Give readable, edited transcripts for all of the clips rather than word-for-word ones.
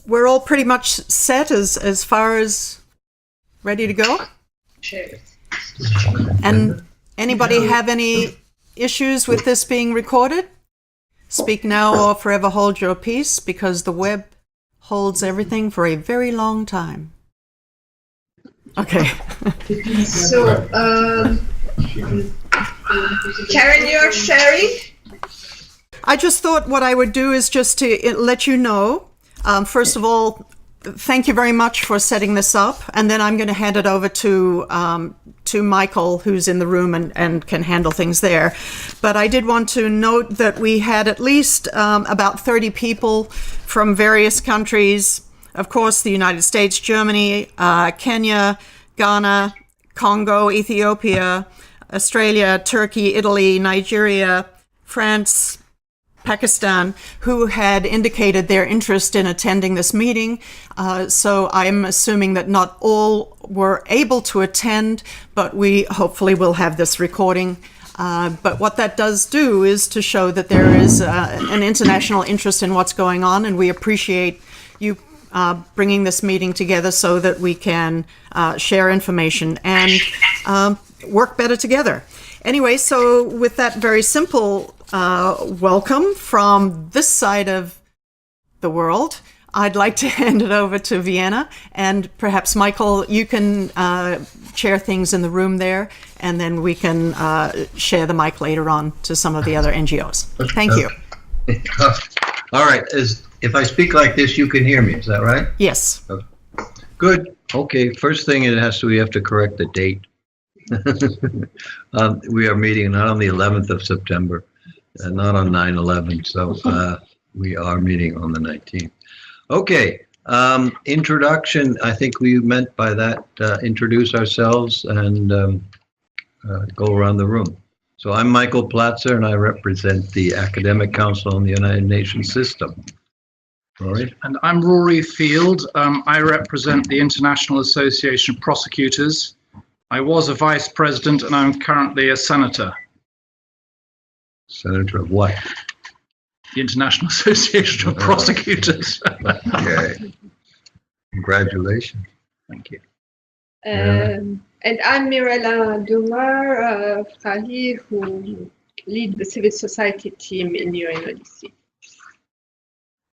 we're all pretty much set as far as ready to go. And anybody have any issues with this being recorded? Speak now or forever hold your peace, because the web holds everything for a very long time. Okay. So, Karen, you're sharing? I just thought what I would do is just to let you know, first of all, thank you very much for setting this up, and then I'm going to hand it over to Michael, who's in the room and can handle things there. But I did want to note that we had at least about 30 people from various countries, of course, the United States, Germany, Kenya, Ghana, Congo, Ethiopia, Australia, Turkey, Italy, Nigeria, France, Pakistan, who had indicated their interest in attending this meeting. So I'm assuming that not all were able to attend, but we hopefully will have this recording. But what that does do is to show that there is an international interest in what's going on, and we appreciate you bringing this meeting together so that we can share information and work better together. Anyway, so with that very simple welcome from this side of the world, I'd like to hand it over to Vienna, and perhaps Michael, you can share things in the room there, and then we can share the mic later on to some of the other NGOs. Thank you. All right. If I speak like this, you can hear me. Is that right? Yes. Okay. Good. Okay. First thing we have to correct the date. We are meeting not on the 11th of September, not on 9/11. So we are meeting on the 19th. Okay. Introduction. I think we meant by that introduce ourselves and go around the room. So I'm Michael Platzer, and I represent the Academic Council on the United Nations System. Rory? And I'm Rory Field. I represent the International Association of Prosecutors. I was a vice president, and I'm currently a senator. Senator of what? The International Association of Prosecutors. Okay. Congratulations. Thank you. And I'm Mirella Dumar Frahi, who lead the civil society team in UNODC.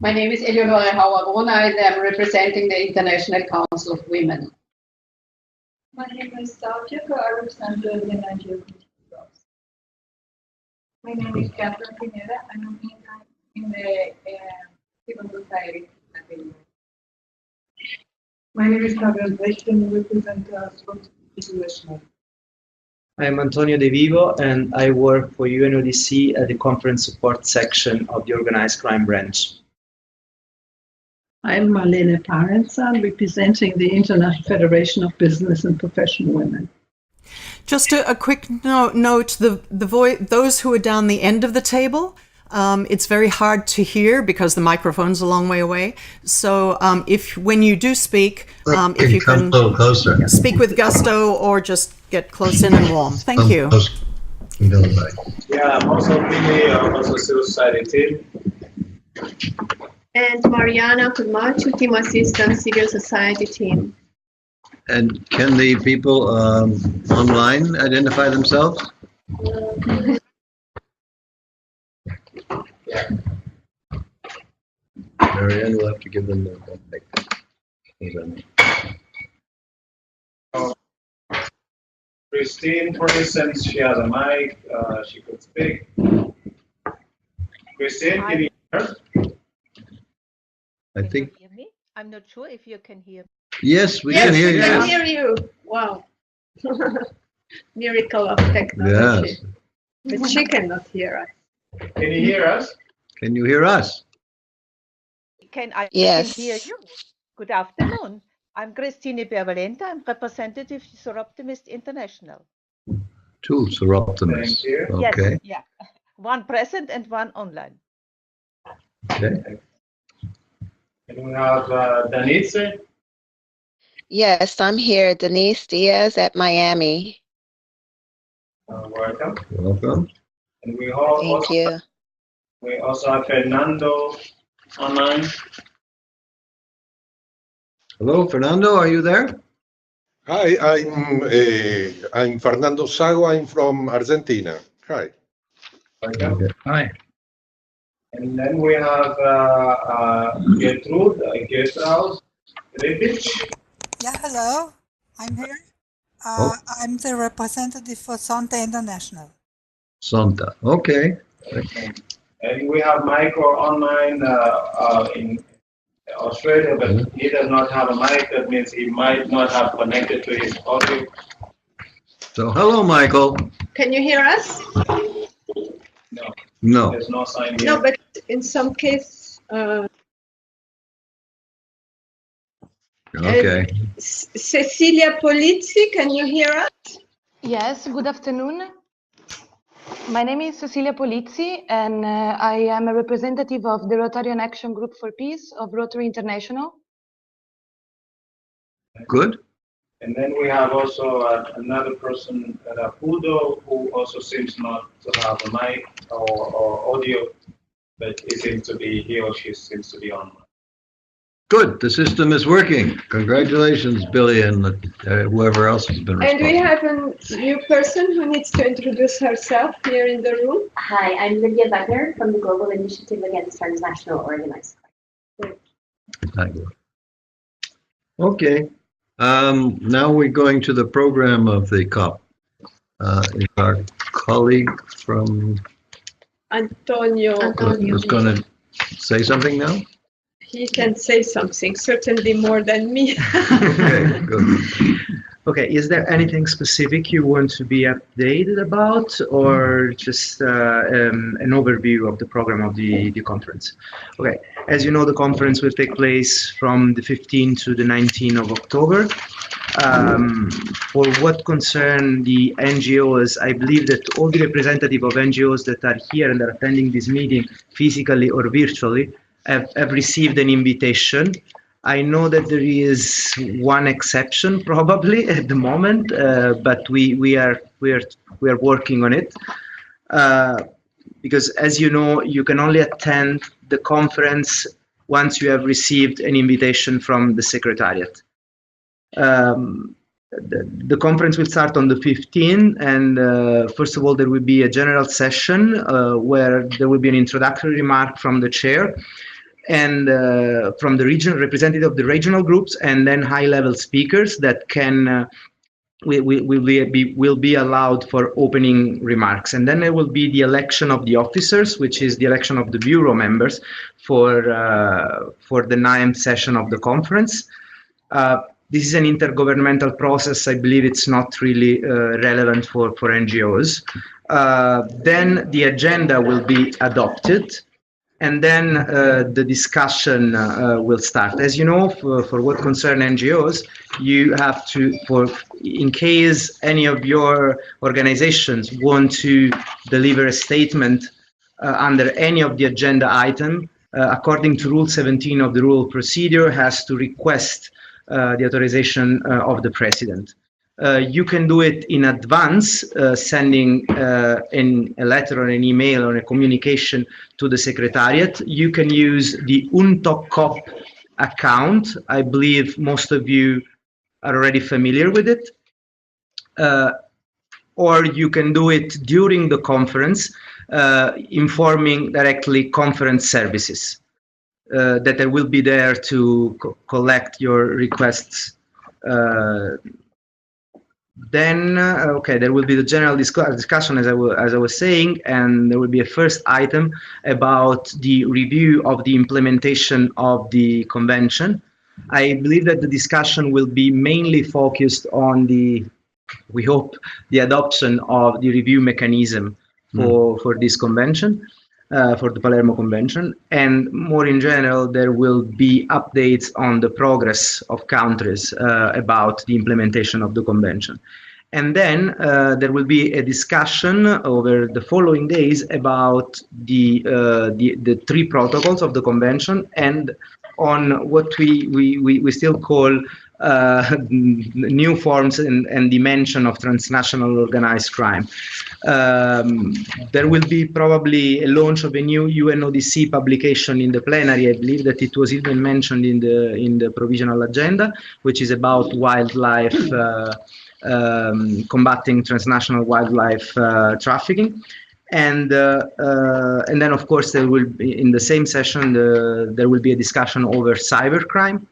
My name is Eleonore Hauer-Brunn. I am representing the International Council of Women. My name is Satya. I represent the NGO Activities. My name is Catherine Pineda, and I'm in the civil society. My name is Gabriel Brecht, and I represent International. I'm Antonio De Vivo, and I work for UNODC at the Conference Support Section of the Organized Crime Branch. I'm Marlene Parenza, representing the International Federation of Business and Professional Women. Just a quick note, those who are down the end of the table, it's very hard to hear because the microphone's a long way away. So when you do speak, if you can closer. Speak with gusto or just get close in and warm. Thank you. Yeah, I'm also Billy, I'm also civil society team. And Mariana Kurmachu, team assistant, civil society team. And can the people online identify themselves? Marianne will have to give them the mic. Christine, for instance, she has a mic, she could speak. Christine, can you hear us? I think. Can you hear me? I'm not sure if you can hear me. Yes, we can hear you. Yes, we can hear you. Wow. Miracle of technology. Yes. But she cannot hear us. Can you hear us? Can you hear us? Yes. Can hear you. Good afternoon. I'm Christine Bervalenta. I'm representative of Soroptimist International. Two Soroptimists. Thank you. Okay. Yes, yeah. One present and one online. Okay. And we have Denise. Yes, I'm here, Denise Diaz at Miami. Welcome. Welcome. And Thank you. We also have Fernando online. Hello, Fernando, are you there? Hi, I'm Fernando Sago. I'm from Argentina. Hi. Okay. Hi. And then we have Gertrude Rebic. Yeah, hello. I'm here. Oh. I'm the representative for Sonte International. Santa, okay. And we have Michael online in Australia, but he does not have a mic. That means he might not have connected to his audio. So, hello, Michael. Can you hear us? No. No. There's no sign here. No, but in some case. Okay. Cecilia Polizzi, can you hear us? Yes, good afternoon. My name is Cecilia Polizzi, and I am a representative of the Rotarian Action Group for Peace of Rotary International. Good. And then we have also another person, Udo, who also seems not to have a mic or audio, but it seems to be, he or she seems to be on. Good, the system is working. Congratulations, Billy, and whoever else has been And responsible. we have a new person who needs to introduce herself here in the room. Hi, I'm Lydia Wagner from the Global Initiative Against Transnational Organized Crime. Thank you. Okay, now we're going to the program of the COP. Is our colleague from Antonio. Who's going to say something now? He can say something, certainly more than me. Okay, good. Okay, is there anything specific you want to be updated about, or just an overview of the program of the conference? Okay, as you know, the conference will take place from the 15th to the 19th of October. For what concern the NGOs, I believe that all the representatives of NGOs that are here and are attending this meeting physically or virtually have received an invitation. I know that there is one exception probably at the moment, but we are working on it. Because as you know, you can only attend the conference once you have received an invitation from the Secretariat. The conference will start on the 15th, and first of all, there will be a general session where there will be an introductory remark from the chair and from the regional representative of the regional groups, and then high-level speakers that can will be allowed for opening remarks. And then there will be the election of the officers, which is the election of the bureau members for the 9th session of the conference. This is an intergovernmental process. I believe it's not really relevant for NGOs. Then the agenda will be adopted, and then the discussion will start. As you know, for what concern NGOs, you have to, in case any of your organizations want to deliver a statement under any of the agenda item, according to Rule 17 of the Rule of Procedure, has to request the authorization of the President. You can do it in advance, sending a letter or an email or a communication to the Secretariat. You can use the UNTOCOP account. I believe most of you are already familiar with it. Or you can do it during the conference, informing directly conference services that they will be there to collect your requests. Then, okay, there will be the general discussion, as I was saying, and there will be a first item about the review of the implementation of the convention. I believe that the discussion will be mainly focused on we hope, the adoption of the review mechanism for this convention, for the Palermo Convention. And more in general, there will be updates on the progress of countries about the implementation of the convention. And then there will be a discussion over the following days about the 3 protocols of the convention and on what we still call new forms and dimension of transnational organized crime. There will be probably a launch of a new UNODC publication in the plenary. I believe that it was even mentioned in the provisional agenda, which is about wildlife, combating transnational wildlife trafficking. And then, of course, there will be, in the same session, there will be a discussion over cybercrime.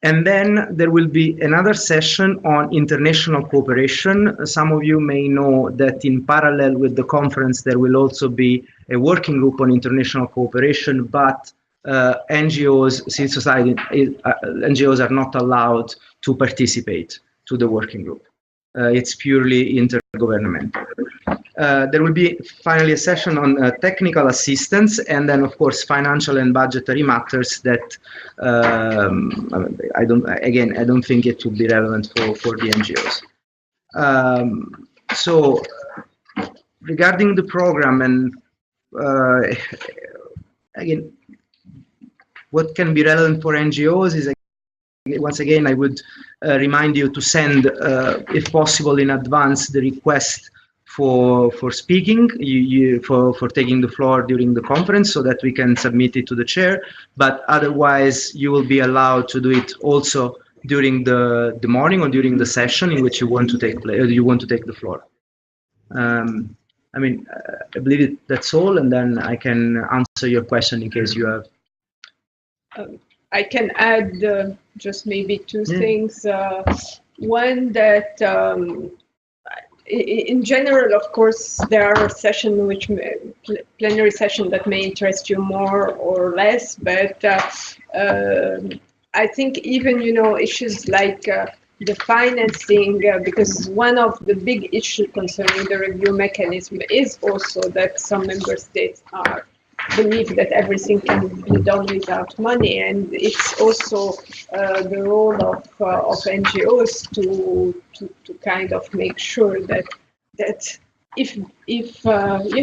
And then there will be another session on international cooperation. Some of you may know that in parallel with the conference, there will also be a working group on international cooperation, but NGOs, civil society, NGOs are not allowed to participate to the working group. It's purely intergovernmental. There will be finally a session on technical assistance, and then of course financial and budgetary matters that I don't think it would be relevant for the NGOs. So regarding the program, and again, what can be relevant for NGOs is, once again, I would remind you to send, if possible in advance, the request for speaking, for taking the floor during the conference, so that we can submit it to the chair. But otherwise, you will be allowed to do it also during the morning or during the session in which you want to take the floor. I mean, I believe that's all, and then I can answer your question in case you have. I can add just maybe two things. One, that in general, of course, there are sessions which plenary session that may interest you more or less, but I think even, you know, issues like the financing, because one of the big issues concerning the review mechanism is also that some member states believe that everything can be done without money, and it's also the role of NGOs to kind of make sure that if you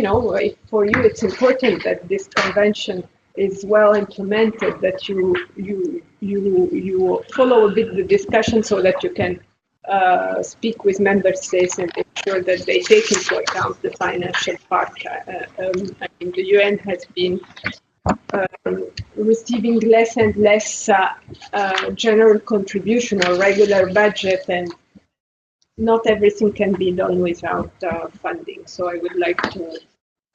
know, if for you it's important that this convention is well implemented, that you follow a bit the discussion so that you can speak with member states and make sure that they take into account the financial part. I mean, the UN has been receiving less and less general contribution or regular budget, and not everything can be done without funding. So I would like to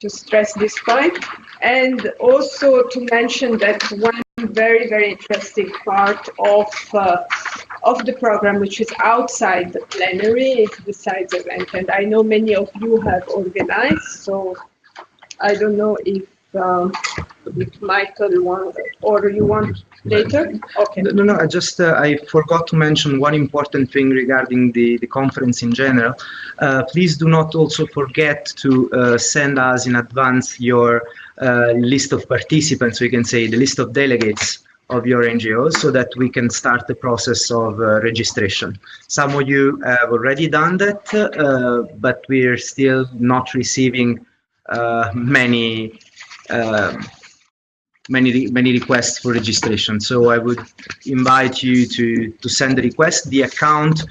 stress this point, and also to mention that one very, very interesting part of the program, which is outside the plenary, is the sides event. And I know many of you have organized, so I don't know if Michael wants, or you want later? Okay. No, I just, I forgot to mention one important thing regarding the conference in general. Please do not also forget to send us in advance your list of participants, so you can say the list of delegates of your NGOs, so that we can start the process of registration. Some of you have already done that, but we're still not receiving many requests for registration. So I would invite you to send the request. The account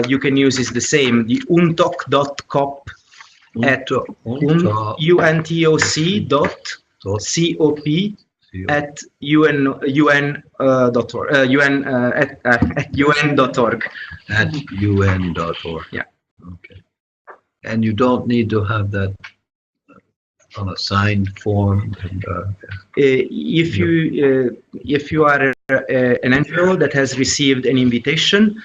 you can use is the same, the untoc.cop at untoc.cop at un.org. At un.org. Yeah. Okay. And you don't need to have that on a signed form. And, if you are an NGO that has received an invitation,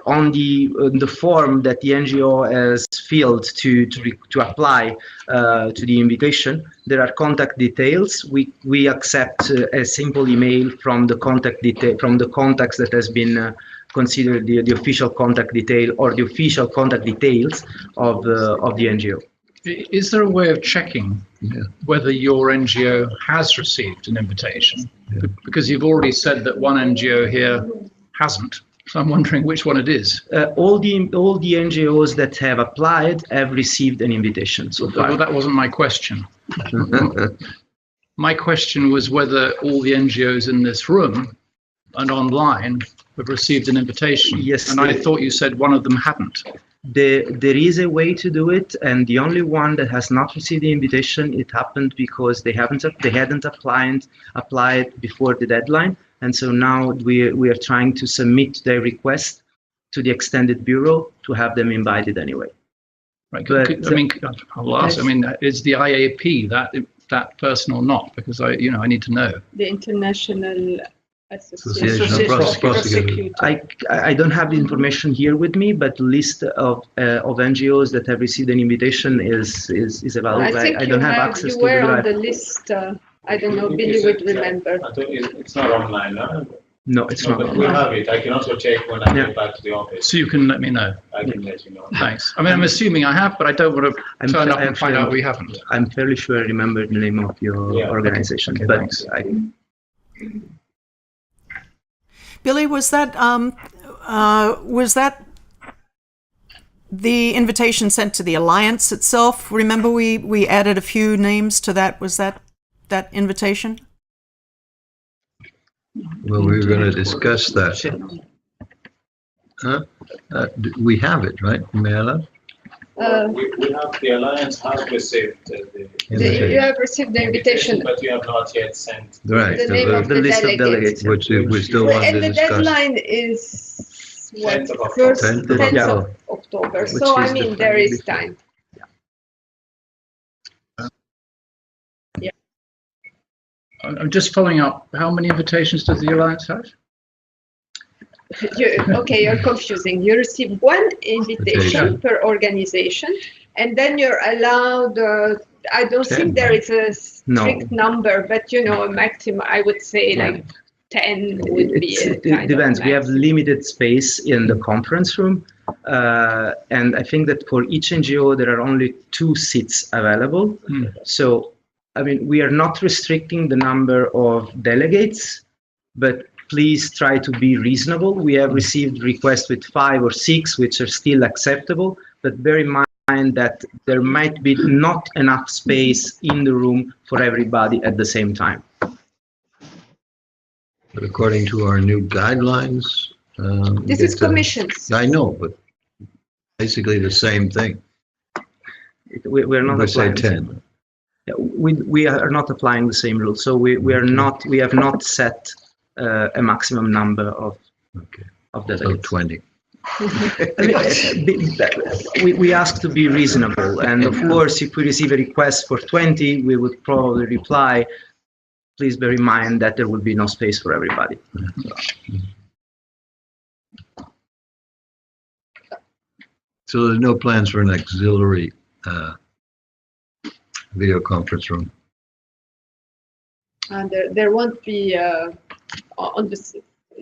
on the form that the NGO has filled to apply to the invitation, there are contact details. We accept a simple email from the contact detail, from the contacts that has been considered the official contact detail or the official contact details of the NGO. Is there a way of checking whether your NGO has received an invitation? Because you've already said that one NGO here hasn't. So I'm wondering which one it is. All the NGOs that have applied have received an invitation so far. Well, that wasn't my question. My question was whether all the NGOs in this room and online have received an invitation. Yes. And I thought you said one of them hadn't. There is a way to do it, and the only one that has not received the invitation, it happened because they hadn't applied before the deadline, and so now we are trying to submit their request to the extended bureau to have them invited anyway. Right. But, I'll ask. I mean, is the IAP that person or not? Because I need to know. The International Association of Prosecutors. I don't have the information here with me, but the list of NGOs that have received an invitation is available. I don't have access you to were the on the list. I don't know. Billy would remember. I think it's not online, no? No, it's not. But we have it. I can also check when I get back to the office. So you can let me know. I can let you know. Thanks. I mean, I'm assuming I have, but I don't want to turn up and find out we haven't. I'm fairly sure I remember the name of your organization, okay, but thanks. Billy, was that the invitation sent to the Alliance itself? Remember we added a few names to that. Was that invitation? Well, we were going to discuss that. Huh? We have it, right, Mela? We have, the Alliance has received you have received the invitation, but you have not yet sent right, the name of the list of delegates. which we still want And to the discuss. deadline is what, 10th of October. 10th of October. So I mean, there is time. I'm just following up. How many invitations does the Alliance have? Okay, you're confusing. You receive one invitation per organization, and then you're allowed. I don't think there is a strict number, but a maximum. I would say like 10 would be. It depends. We have limited space in the conference room, and I think that for each NGO there are only 2 seats available. So, I mean, we are not restricting the number of delegates, but please try to be reasonable. We have received requests with 5 or 6, which are still acceptable, but bear in mind that there might be not enough space in the room for everybody at the same time. But according to our new guidelines, this is commissions. I know, but basically the same thing. We're not say 10. We are not applying the same rules, so we have not set a maximum number of delegates. So 20. We ask to be reasonable, and of course, if we receive a request for 20, we would probably reply, please bear in mind that there will be no space for everybody. So there's no plans for an auxiliary video conference room? And there won't be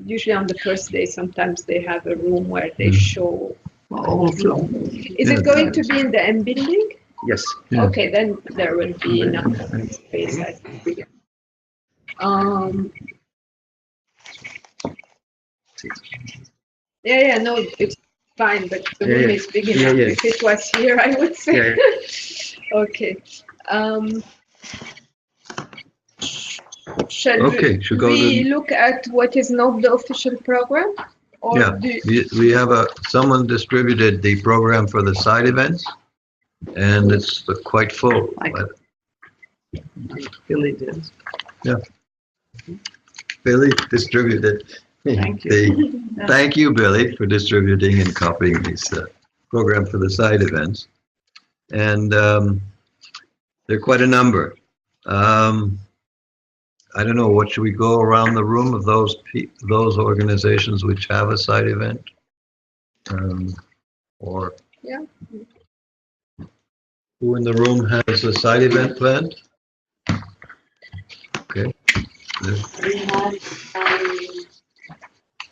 usually on the first day. Sometimes they have a room where they show overflow. Is it going to be in the M building? Yes. Okay, then there will be enough space, I think. No, it's fine, but the room is big enough. If it was here, I would say. Okay. Shall we look at what is not the official program? Or we have someone distributed the program for the side events, and it's quite full. Billy did. Yeah. Billy distributed. Thank you. Thank you, Billy, for distributing and copying this program for the side events. And there are quite a number. I don't know, what should we go around the room of those organizations which have a side event? Or who in the room has a side event planned? Okay. We have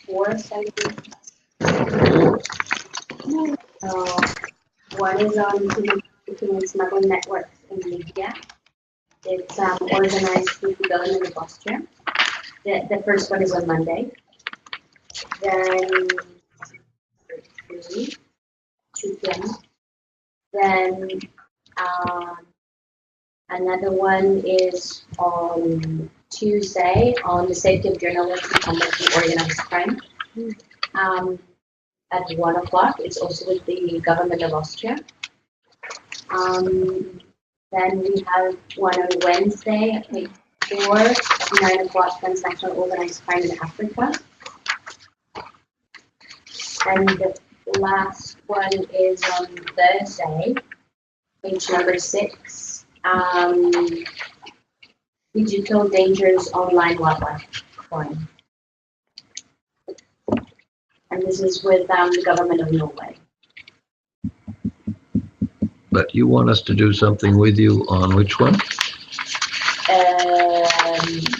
4 side events. One is on between smuggling networks in Libya. It's organized through the government of Austria. The first one is on Monday. Then 2 p.m. Then Another one is on Tuesday on the safety of journalists and combating organized crime. At 1 o'clock. It's also with the government of Austria. Then we have one on Wednesday at 4, 9 o'clock, transnational organized crime in Africa. And the last one is on Thursday, page number 6. Digital dangers online wildlife crime. And this is with the government of Norway. But you want us to do something with you on which one?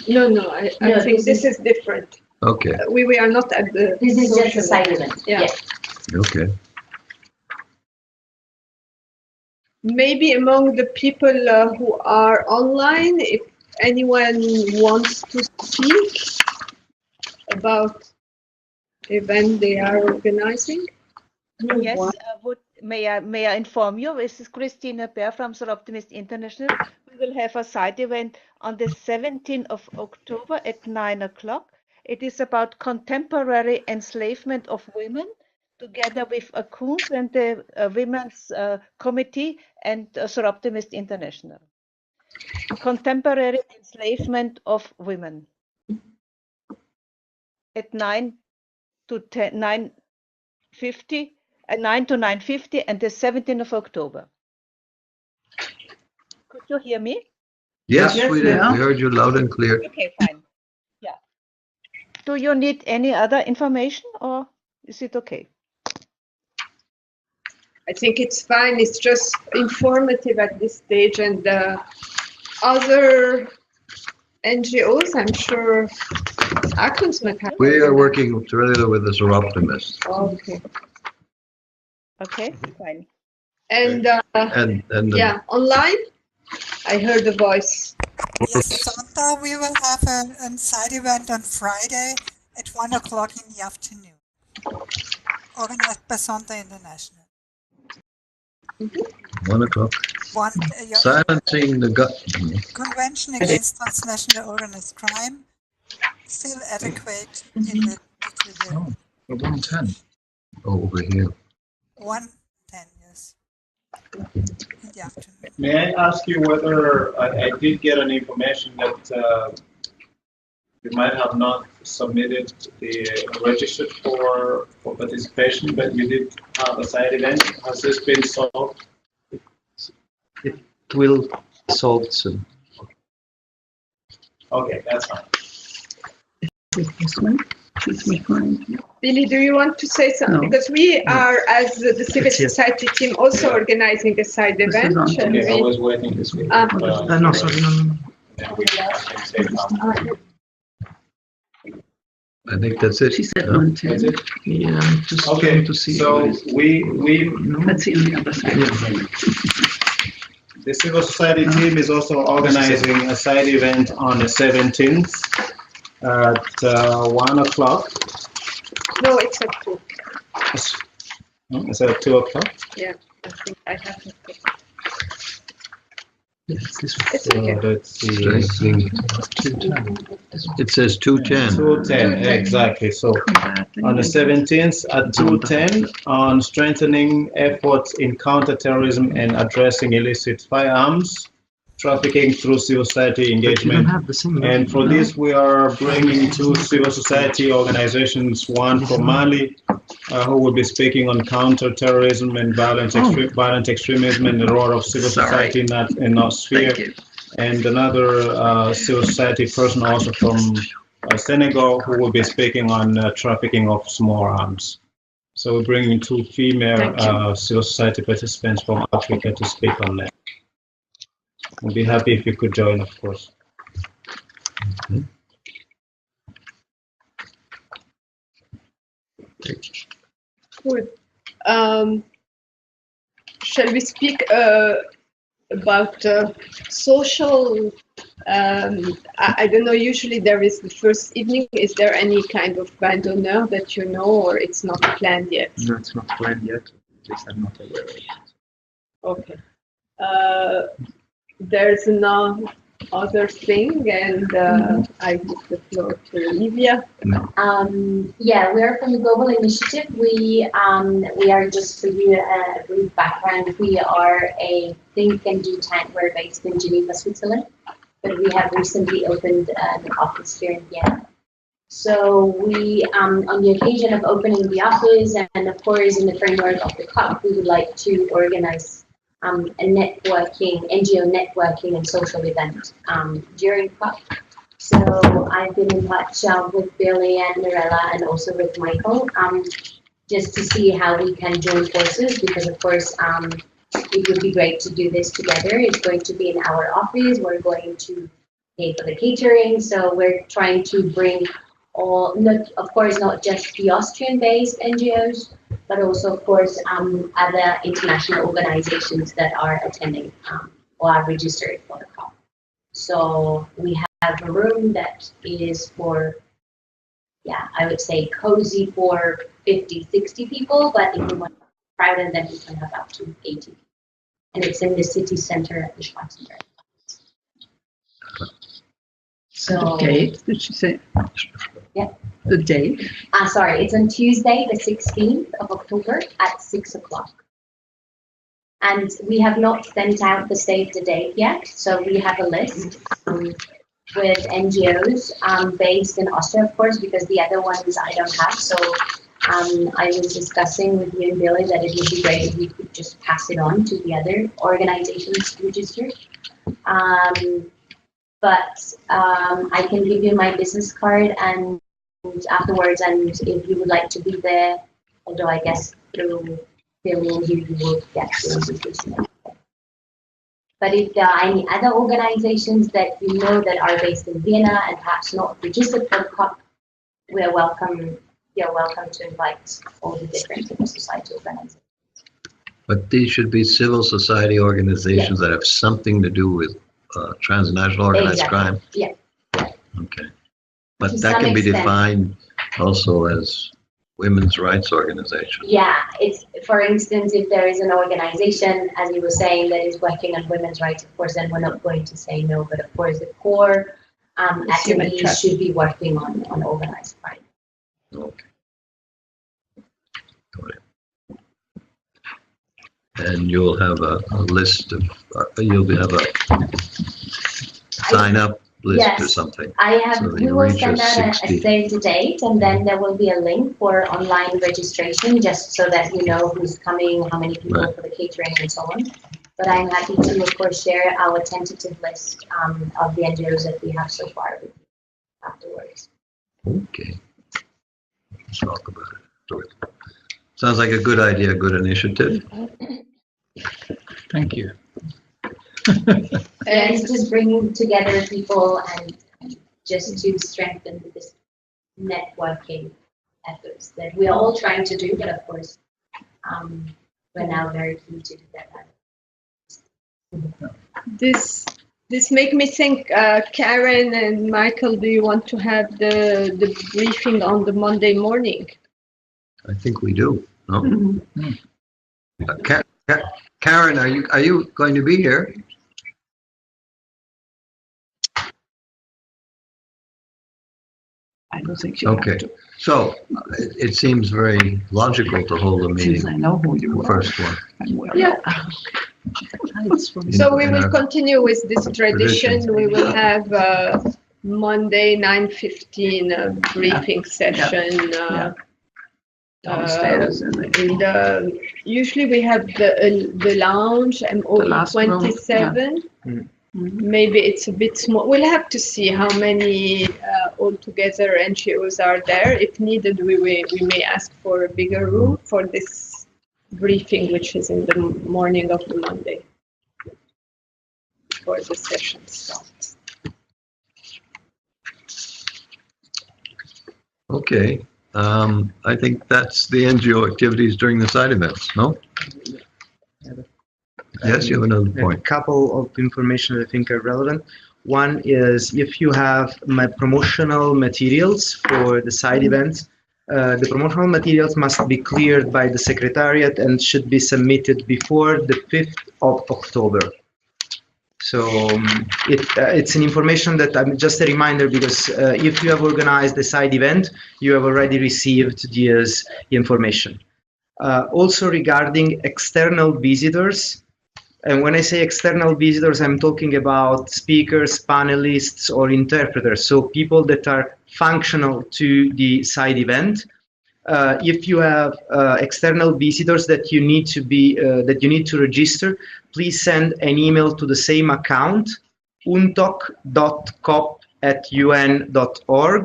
No, I think this is different. Okay. We are not at the. This is just a side event. Yeah. Yes. Okay. Maybe among the people who are online, if anyone wants to speak about event they are organizing. Yes, may I inform you? This is Christina Beer from Soroptimist International. We will have a side event on the 17th of October at 9 o'clock. It is about contemporary enslavement of women, together with ACUNS and the Women's Committee and Soroptimist International. Contemporary enslavement of women. At 9 to 9:50. 9 to 9:50 and the 17th of October. Could you hear me? Yes, we did. We heard you loud and clear. Okay, fine. Yeah. Do you need any other information or is it okay? I think it's fine. It's just informative at this stage, and other NGOs, I'm sure, ACUNS might have. We are working together with the Soroptimists. Okay. Okay, fine. And yeah, online, I heard the voice. Yes, Santa, we will have a side event on Friday at 1 o'clock in the afternoon, organized by Santa International. 1 o'clock. Silencing the Convention Against Transnational Organized Crime, still adequate in the digital. 1:10. Oh, over here. 1:10, yes. In the afternoon. May I ask you whether I did get an information that you might have not submitted the registered for participation, but you did have a side event. Has this been solved? It will be solved soon. Okay, that's fine. This one? This me fine. Billy, do you want to say something? No. Because we are, as the civil society team, also organizing a side event. Shall Okay, I we? was waiting this week. No, sorry, no. I think that's it. She said 1:10. Yeah, just Okay, trying to see. so we Let's see on the other side. the civil society team is also organizing a side event on the 17th at 1 o'clock. No, it's at 2. It's at 2 o'clock. Yeah, I think I have it. Yes, this It's okay. Let's see. Strengthening. It says 2:10. 2:10, exactly. So on the 17th at 2:10 on strengthening efforts in counterterrorism and addressing illicit firearms trafficking through civil society engagement. And for this, we are bringing 2 civil society organizations, one from Mali, who will be speaking on counterterrorism and violent extremism and the role of civil society in our sphere. And another civil society person also from Senegal, who will be speaking on trafficking of small arms. So we're bringing 2 female civil society participants from Africa to speak on that. We'll be happy if you could join, of course. Good. Shall we speak about social? I don't know. Usually there is the first evening. Is there any kind of band d'honneur that you know, or it's not planned yet? No, it's not planned yet. At least I'm not aware of it. Okay. there's no other thing, and I give the floor to Olivia. Yeah, we are from the Global Initiative. We are, just for you a brief background, we are a think and do tank. We're based in Geneva, Switzerland, but we have recently opened an office here in Vienna. So we, on the occasion of opening the office, and of course in the framework of the COP, we would like to organize a networking, NGO networking and social event during COP. So I've been in touch with Billy and Mirella and also with Michael, just to see how we can join forces, because of course it would be great to do this together. It's going to be in our office. We're going to pay for the catering. So we're trying to bring all, of course, not just the Austrian-based NGOs, but also, of course, other international organizations that are attending or are registered for the COP. So we have a room that is for, yeah, I would say cozy for 50, 60 people, but if you want crowded, then you can have up to 80. And it's in the city center at the Schwarzenberg. So, the date, did she say? Yeah. The date? Sorry, it's on Tuesday, the 16th of October at 6 o'clock. And we have not sent out the save the date yet, so we have a list with NGOs based in Austria, of course, because the other ones I don't have. So I was discussing with you and Billy that it would be great if we could just pass it on to the other organizations registered. But I can give you my business card and afterwards, and if you would like to be there, although I guess through Billy and you will get the invitation. But if there are any other organizations that you know that are based in Vienna and perhaps not registered for the COP, we are welcome. You're welcome to invite all the different civil society organizations. But these should be civil society organizations that have something to do with transnational organized crime. Yeah. Okay. But To that some can be extent. defined also as women's rights organizations. Yeah, it's, for instance, if there is an organization, as you were saying, that is working on women's rights, of course, then we're not going to say no, but of course the core activities should be working on organized crime. Okay. Got it. And you'll have a list of, you'll have a sign up list Yes, or something. I have, so that we you will reach send out a 60. save the date, and then there will be a link for online registration, just so that you know who's coming, how many people for the catering and so on. But I'm happy to, of course, share our tentative list of the NGOs that we have so far with you afterwards. Okay. Let's talk about it. Sounds like a good idea, good initiative. Thank you. And it's just bringing together people and just to strengthen this networking efforts that we are all trying to do, but of course, we're now very keen to do that. This make me think, Karen and Michael, do you want to have the briefing on the Monday morning? I think we do. No? Karen, are you going to be here? I don't think you Okay. have to. So it seems very logical to hold a meeting. Since I know who you the are. first one. Yeah. So So we will continue with this tradition. We will have Monday 9:15 briefing session. Downstairs Usually we have the lounge MOE 27. Maybe it's a bit small. We'll have to see how many altogether NGOs are there. If needed, we may ask for a bigger room for this briefing, which is in the morning of the Monday, before the session starts. Okay. I think that's the NGO activities during the side events, no? Yes, you have another point. A couple of information that I think are relevant. One is if you have my promotional materials for the side events, the promotional materials must be cleared by the Secretariat and should be submitted before the 5th of October. So it's an information that I'm just a reminder, because if you have organized a side event, you have already received this information. Also regarding external visitors, and when I say external visitors, I'm talking about speakers, panelists, or interpreters, so people that are functional to the side event. If you have external visitors that you need to register, please send an email to the same account, untoc.cop@un.org,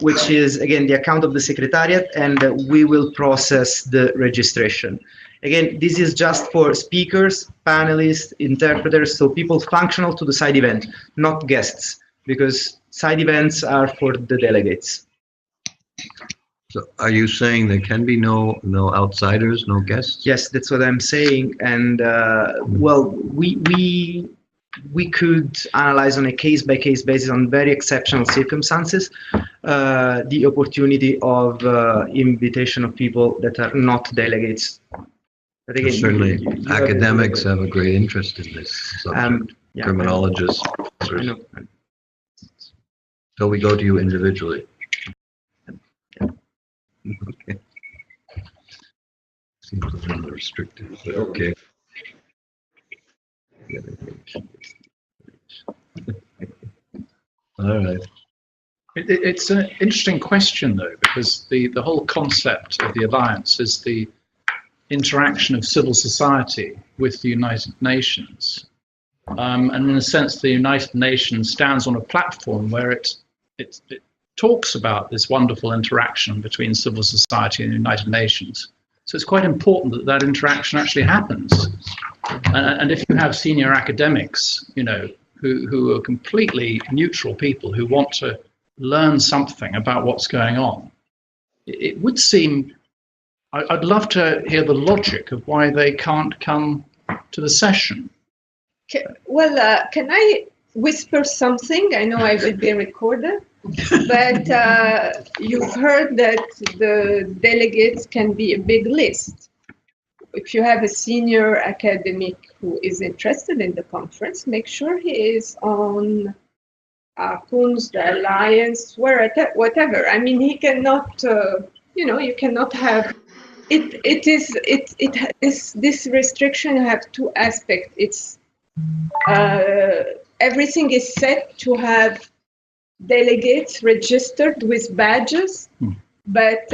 which is again the account of the Secretariat, and we will process the registration. Again, this is just for speakers, panelists, interpreters, so people functional to the side event, not guests, because side events are for the delegates. So are you saying there can be no outsiders, no guests? Yes, that's what I'm saying. And well, we could analyze on a case-by-case basis, on very exceptional circumstances, the opportunity of invitation of people that are not delegates. But again, certainly, academics have a great interest in this subject. Yeah, criminologists. So we go to you individually. Okay. Seems a little restricted, but okay. All right. It's an interesting question, though, because the whole concept of the alliance is the interaction of civil society with the United Nations. And in a sense, the United Nations stands on a platform where it talks about this wonderful interaction between civil society and the United Nations. So it's quite important that that interaction actually happens. And if you have senior academics, you know, who are completely neutral people who want to learn something about what's going on, it would seem, I'd love to hear the logic of why they can't come to the session. Well, can I whisper something? I know I will be recorded, but you've heard that the delegates can be a big list. If you have a senior academic who is interested in the conference, make sure he is on CUNS, the Alliance, whatever. I mean, he cannot, you know, you cannot have, this restriction have two aspects. It's, everything is set to have delegates registered with badges. But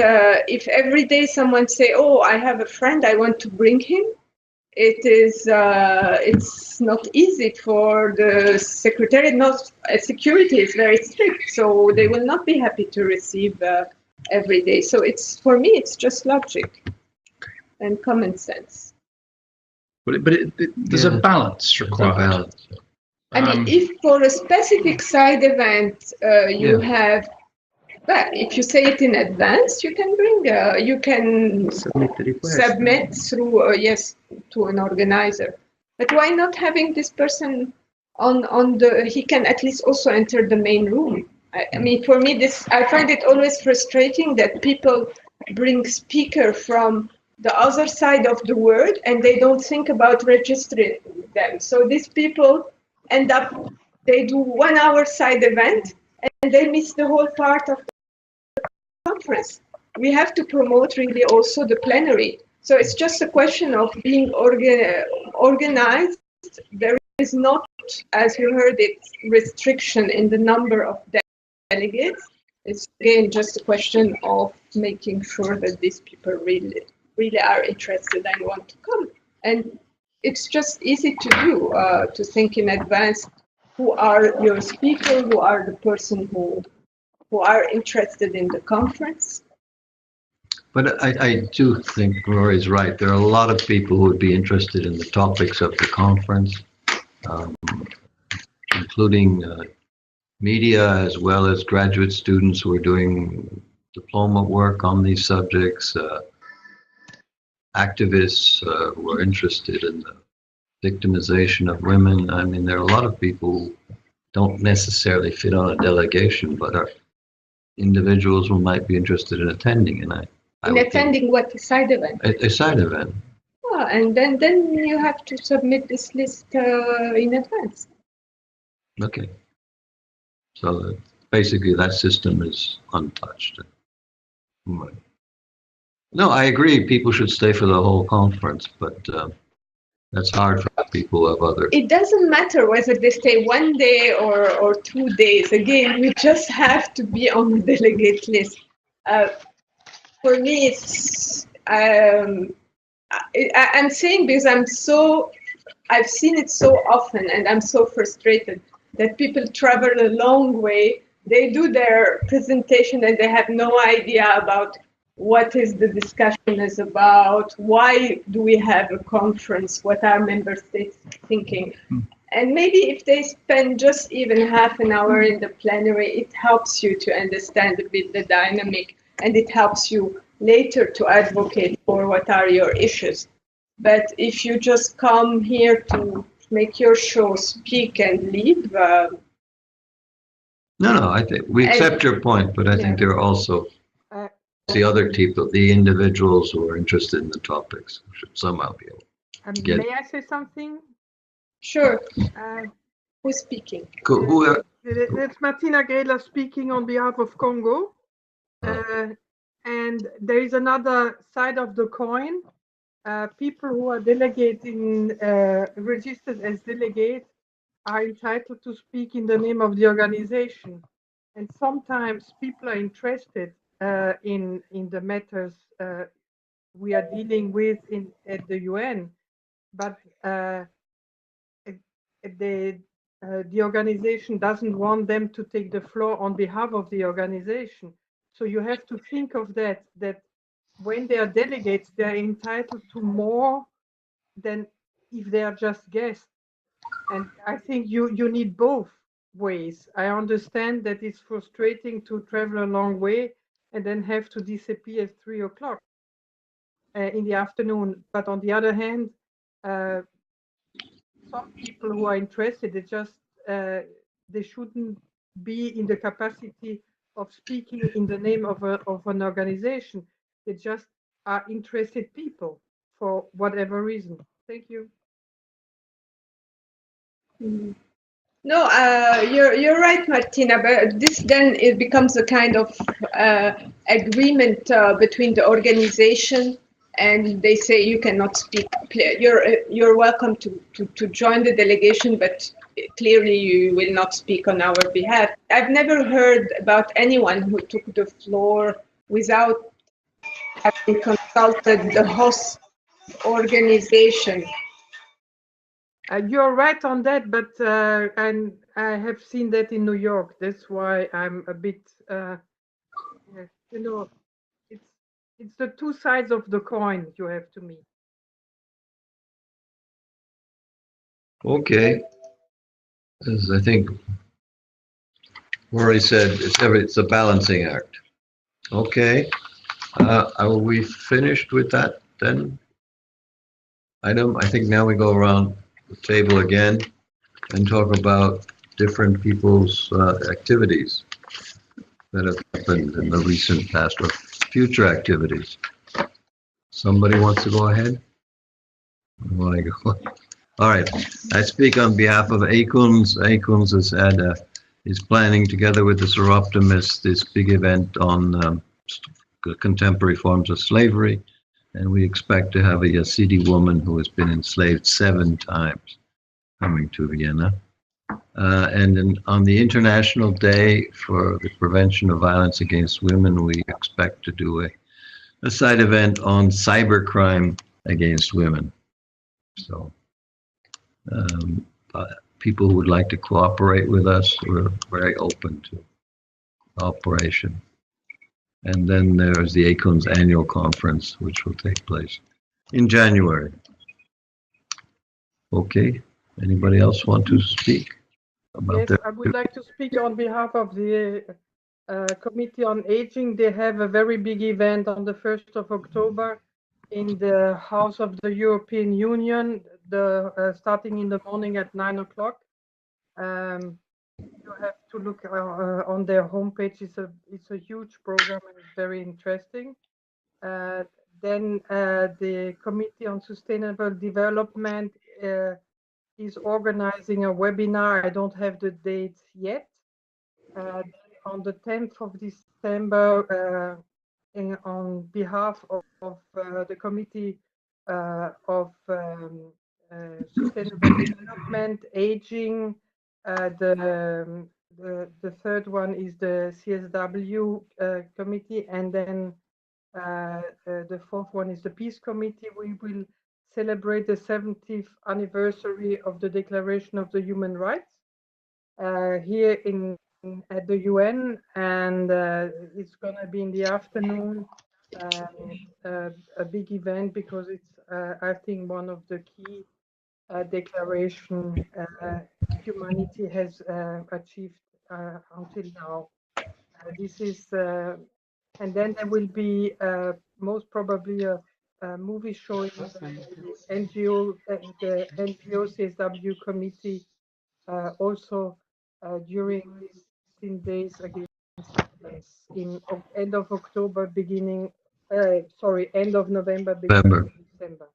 if every day someone say, "Oh, I have a friend, I want to bring him," it's not easy for the secretary. Security is very strict, so they will not be happy to receive every day. So it's, for me, it's just logic and common sense. But there's a balance required. I mean, if for a specific side event you have, but if you say it in advance, you can bring, you can submit through, yes, to an organizer. But why not having this person on the, he can at least also enter the main room. I mean, for me, I find it always frustrating that people bring speaker from the other side of the world and they don't think about registering them. So these people end up, they do 1 hour side event and they miss the whole part of the conference. We have to promote really also the plenary. So it's just a question of being organized. There is not, as you heard it, restriction in the number of delegates. It's again just a question of making sure that these people really are interested and want to come. And it's just easy to do, to think in advance who are your speakers, who are the person who are interested in the conference. But I do think Rory's right. There are a lot of people who would be interested in the topics of the conference, including media, as well as graduate students who are doing diploma work on these subjects, activists who are interested in the victimization of women. I mean, there are a lot of people who don't necessarily fit on a delegation, but are individuals who might be interested in attending. And In attending what, a side event? A side event. Yeah, and then you have to submit this list in advance. Okay. So basically that system is untouched. Right. No, I agree. People should stay for the whole conference, but that's hard for people who have other. It doesn't matter whether they stay 1 day or 2 days. Again, we just have to be on the delegate list. For me, it's I'm saying because I've seen it so often, and I'm so frustrated that people travel a long way. They do their presentation and they have no idea about what is the discussion is about, why do we have a conference, what are member states thinking. And maybe if they spend just even half an hour in the plenary, it helps you to understand a bit the dynamic, and it helps you later to advocate for what are your issues. But if you just come here to make your show, speak, and leave. No, I think we accept your point, but I think there are also the other people, the individuals who are interested in the topics, should somehow be able to get. May I say something? Sure. Who's speaking? It's Martina Grela speaking on behalf of Congo. And there is another side of the coin. People who are delegating, registered as delegates, are entitled to speak in the name of the organization. And sometimes people are interested in the matters we are dealing with at the UN, but the organization doesn't want them to take the floor on behalf of the organization. So you have to think of that when they are delegates, they are entitled to more than if they are just guests. And I think you need both ways. I understand that it's frustrating to travel a long way and then have to disappear at 3 o'clock in the afternoon. But on the other hand, some people who are interested, they shouldn't be in the capacity of speaking in the name of an organization. They just are interested people for whatever reason. Thank you. No, you're right, Martina. But this then it becomes a kind of agreement between the organization, and they say you cannot speak. You're welcome to join the delegation, but clearly you will not speak on our behalf. I've never heard about anyone who took the floor without having consulted the host organization. You're right on that, but and I have seen that in New York. That's why I'm a bit, it's the two sides of the coin you have to meet. Okay. As I think Rory said, it's a balancing act. Okay. Are we finished with that then? Item. I think now we go around the table again and talk about different people's activities that have happened in the recent past or future activities. Somebody wants to go ahead? I want to go. All right. I speak on behalf of ACUNS. ACUNS is planning together with the Seroptimists this big event on contemporary forms of slavery. And we expect to have a Yazidi woman who has been enslaved 7 times coming to Vienna. And then on the International Day for the Prevention of Violence Against Women, we expect to do a side event on cybercrime against women. So people who would like to cooperate with us, we're very open to cooperation. And then there's the ACUNS annual conference, which will take place in January. Okay. Anybody else want to speak about Yes, I would like to speak on behalf of the Committee on Aging. They have a very big event on the 1st of October in the House of the European Union, starting in the morning at 9 o'clock. You have to look on their homepage. It's a huge program and it's very interesting. then the Committee on Sustainable Development is organizing a webinar. I don't have the date yet. On the 10th of December, on behalf of the Committee of Sustainable Development, Aging, the third one is the CSW committee, and then the fourth one is the Peace Committee. We will celebrate the 70th anniversary of the Declaration of the Human Rights here at the UN, and it's going to be in the afternoon. A big event because it's, I think, one of the key declaration humanity has achieved until now. This is, and then there will be most probably a movie showing the NGO CSW committee also during these 16 days against violence in end of October, beginning, end of November, beginning of December.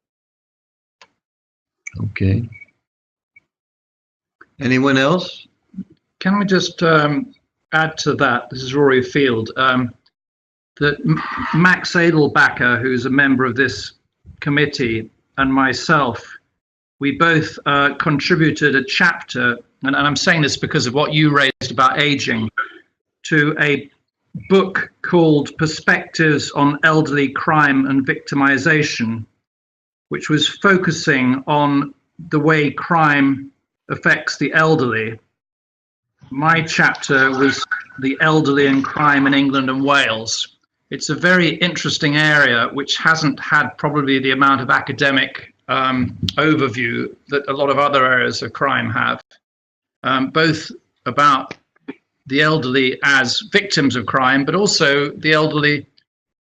Okay. Anyone else? Can I just add to that? This is Rory Field. That Max Edelbacher, who's a member of this committee, and myself, we both contributed a chapter, and I'm saying this because of what you raised about aging, to a book called Perspectives on Elderly Crime and Victimization, which was focusing on the way crime affects the elderly. My chapter was the elderly and crime in England and Wales. It's a very interesting area which hasn't had probably the amount of academic overview that a lot of other areas of crime have, both about the elderly as victims of crime, but also the elderly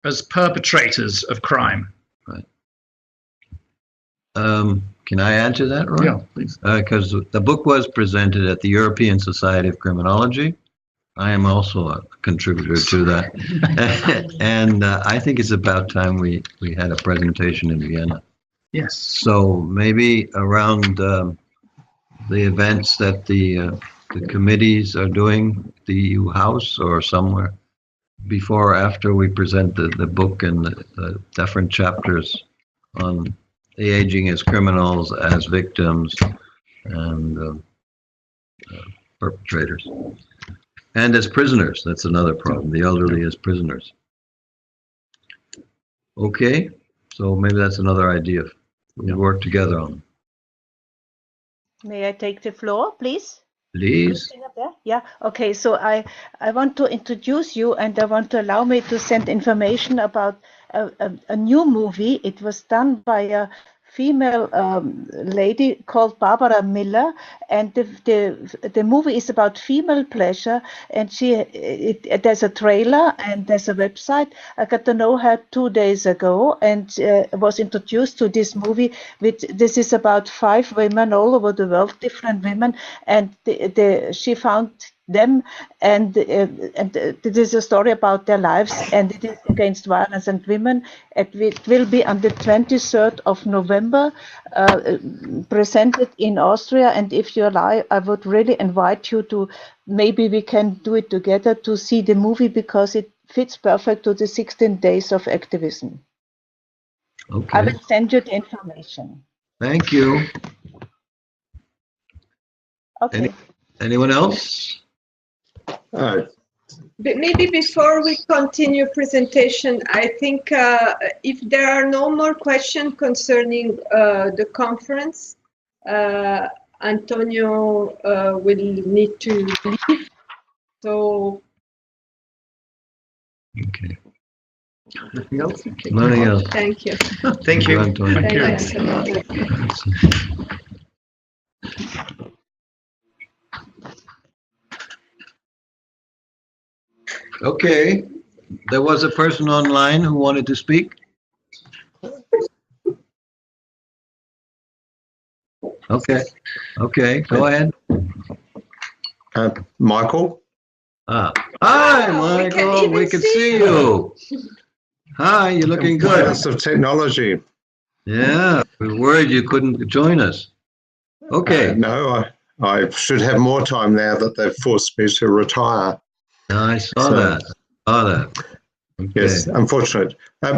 as perpetrators of crime. Right. Can I add to that, Roy? Yeah, please. Because the book was presented at the European Society of Criminology. I am also a contributor to that. And I think it's about time we had a presentation in Vienna. Yes. So maybe around the events that the committees are doing, the EU House or somewhere, before or after we present the book and the different chapters on the aging as criminals, as victims, and perpetrators. And as prisoners, that's another problem, the elderly as prisoners. Okay, so maybe that's another idea. We'll work together on. May I take the floor, please? Please. Yeah, okay, so I want to introduce you, and I want to allow me to send information about a new movie. It was done by a female lady called Barbara Miller, and the movie is about female pleasure, and there's a trailer and there's a website. I got to know her 2 days ago, and was introduced to this movie. This is about 5 women all over the world, different women, and she found them, and this is a story about their lives, and it is against violence and women. It will be on the 23rd of November, presented in Austria, and if you allow, I would really invite you to, maybe we can do it together, to see the movie, because it fits perfect to the 16 days of activism. Okay. I will send you the information. Thank you. Okay. Anyone else? But maybe before we continue presentation, I think if there are no more questions concerning the conference, Antonio will need to leave. So. Okay. Nothing else? Nothing else. Thank you. Thank you. Antonio. Thank you. Okay, there was a person online who wanted to speak. Okay, go ahead. Michael. Hi, Michael. We can see you. Hi, you're looking good. Goodness of technology. Yeah, we were worried you couldn't join us. Okay. No, I should have more time now that they've forced me to retire. I saw that. Okay. Yes, unfortunate.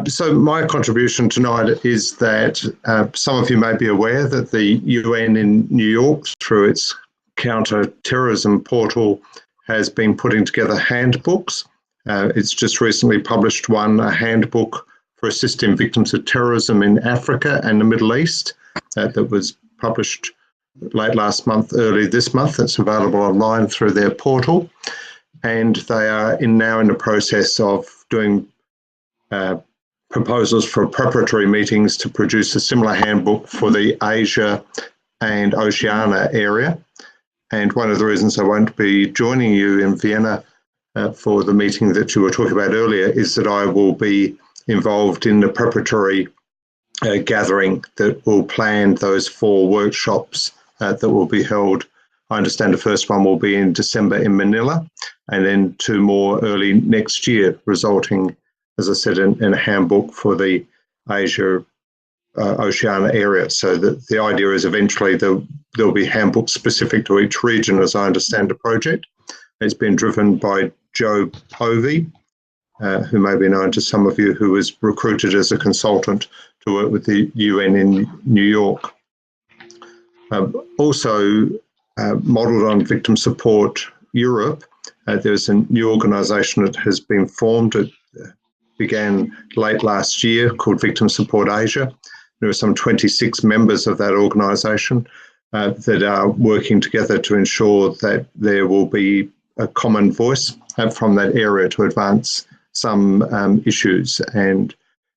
So my contribution tonight is that some of you may be aware that the UN in New York, through its counter-terrorism portal, has been putting together handbooks. It's just recently published one, a handbook for assisting victims of terrorism in Africa and the Middle East, that was published late last month, early this month. It's available online through their portal. And they are now in the process of doing proposals for preparatory meetings to produce a similar handbook for the Asia and Oceania area. And one of the reasons I won't be joining you in Vienna for the meeting that you were talking about earlier is that I will be involved in the preparatory gathering that will plan those 4 workshops that will be held. I understand the first one will be in December in Manila, and then 2 more early next year, resulting, as I said, in a handbook for the Asia Oceania area. So the idea is eventually there'll be handbooks specific to each region, as I understand the project. It's been driven by Joe Povey, who may be known to some of you, who was recruited as a consultant to work with the UN in New York. Also modelled on Victim Support Europe, there's a new organisation that has been formed. It began late last year, called Victim Support Asia. There are some 26 members of that organisation that are working together to ensure that there will be a common voice from that area to advance some issues. And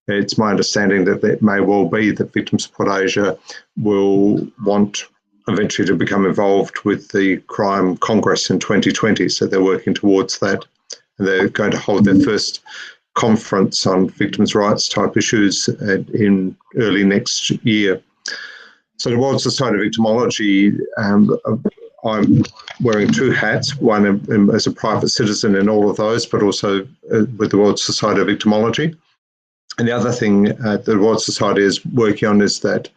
it's my understanding that it may well be that Victim Support Asia will want eventually to become involved with the Crime Congress in 2020. So they're working towards that. And they're going to hold their first conference on victims' rights type issues in early next year. So the World Society of Victimology, I'm wearing 2 hats, one as a private citizen in all of those, but also with the World Society of Victimology. And the other thing the World Society is working on is that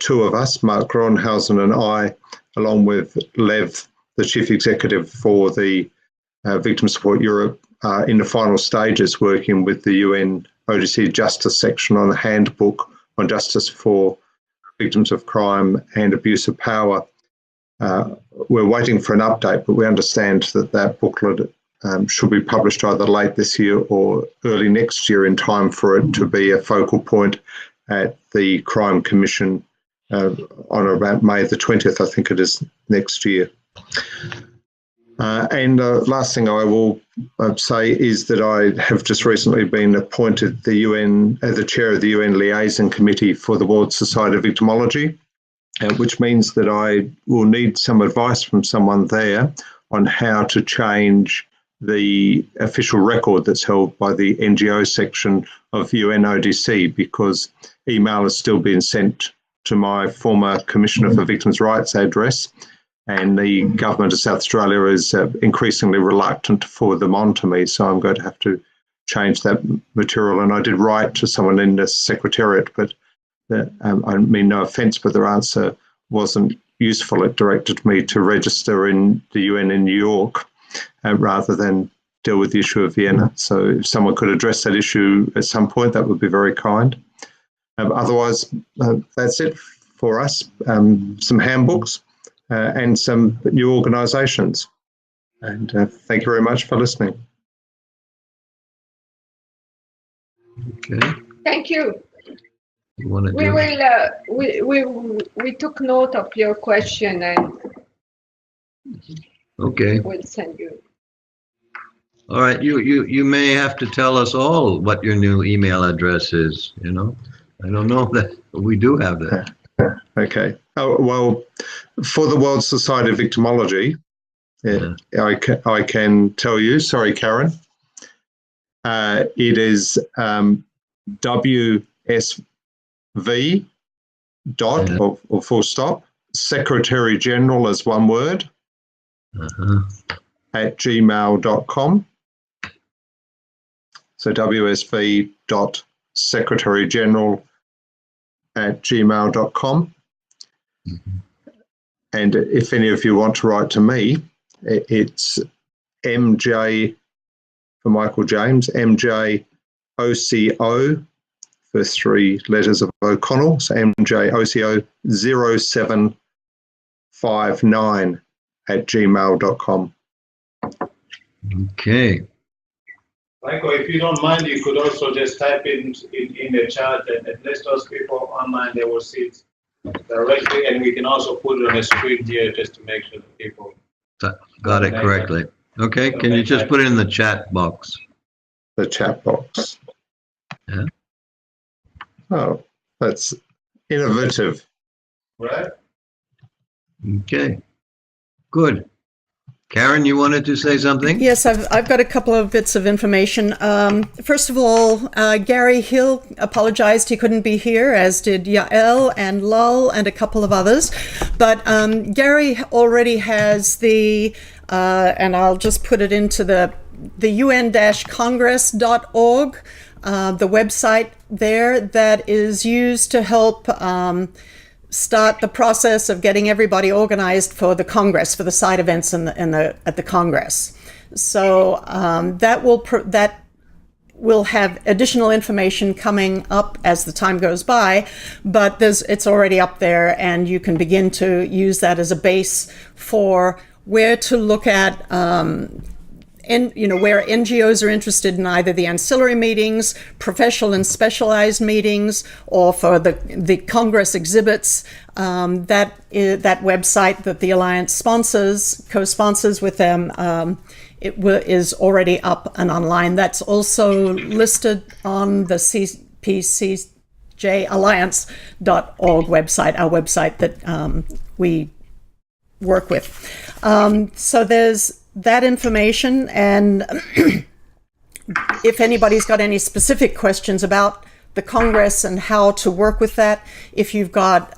2 of us, Mark Groenhausen and I, along with Lev, the Chief Executive for the Victim Support Europe, are in the final stages working with the UN ODC Justice section on a handbook on justice for victims of crime and abuse of power. We're waiting for an update, but we understand that that booklet should be published either late this year or early next year, in time for it to be a focal point at the Crime Commission on about May the 20th, I think it is, next year. And the last thing I will say is that I have just recently been appointed the chair of the UN Liaison Committee for the World Society of Victimology, which means that I will need some advice from someone there on how to change the official record that's held by the NGO section of UNODC, because email is still being sent to my former Commissioner for Victims' Rights address, and the government of South Australia is increasingly reluctant to forward them on to me, so I'm going to have to change that material. And I did write to someone in the Secretariat, but I mean no offence, but their answer wasn't useful. It directed me to register in the UN in New York rather than deal with the issue of Vienna. So if someone could address that issue at some point, that would be very kind. Otherwise, that's it for us. Some handbooks and some new organisations. And thank you very much for listening. Okay. Thank you. You want to We took note of your question and Okay. we'll send you. All right. You may have to tell us all what your new email address is. You know, I don't know that, but we do have that. Okay. Oh, well, for the World Society of Victimology, I can tell you. Sorry, Karen. It is WSV dot or full stop, Secretary General as one word, at gmail.com. So wsv.secretarygeneral@gmail.com. And if any of you want to write to me, it's MJ for Michael James, MJ OCO for 3 letters of O'Connell, so MJ OCO 0759@gmail.com. Okay. Michael, if you don't mind, you could also just type in the chat, and at least those people online, they will see it directly, and we can also put it on the screen here just to make sure that people got it correctly. Okay, can you just put it in the chat box? The chat box. Yeah. Oh, that's innovative. Right. Okay, good. Karen, you wanted to say something? Yes, I've got a couple of bits of information. First of all, Gary Hill apologized he couldn't be here, as did Yael and Lal and a couple of others. But Gary already has the, and I'll just put it into the un-congress.org, the website there that is used to help start the process of getting everybody organized for the Congress, for the side events at the Congress. So that will have additional information coming up as the time goes by, but it's already up there, and you can begin to use that as a base for where to look at where NGOs are interested in either the ancillary meetings, professional and specialized meetings, or for the Congress exhibits. That website that the Alliance co-sponsors with them, is already up and online. That's also listed on the cpcjalliance.org website, our website that we work with. So there's that information, and if anybody's got any specific questions about the Congress and how to work with that, if you've got